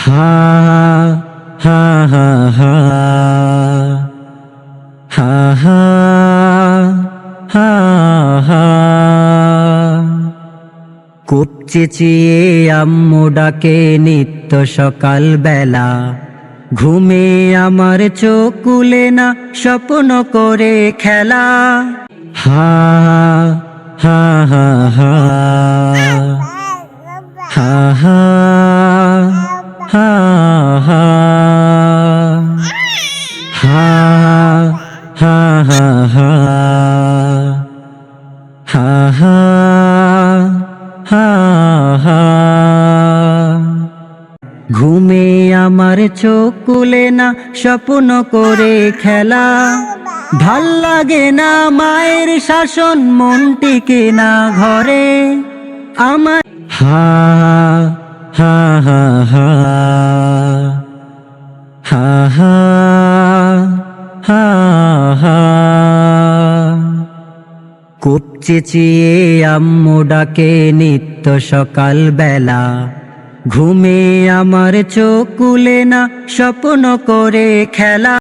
হা হা হা হা হা হা হা হা। কূপ চেঁচিয়ে আম্মু ডাকে নিত্য সকাল বেলা, ঘুমে আমার চোখ খুলে না, স্বপ্ন করে খেলা। হা হা হা হা হা হা হা হা হা হা হা হা হা হা হা। ঘুমে আমার চোখ খুলে না, স্বপ্ন করে খেলা। ভাল লাগে না মায়ের শাসন, মন টিকে না ঘরে আমার। হা হা হা হা হা হা হা হা। কূপ চেঁচিয়ে আম্মু ডাকে নিত্য সকাল বেলা, ঘুমে আমার চোখ খুলে না, স্বপ্ন করে খেলা।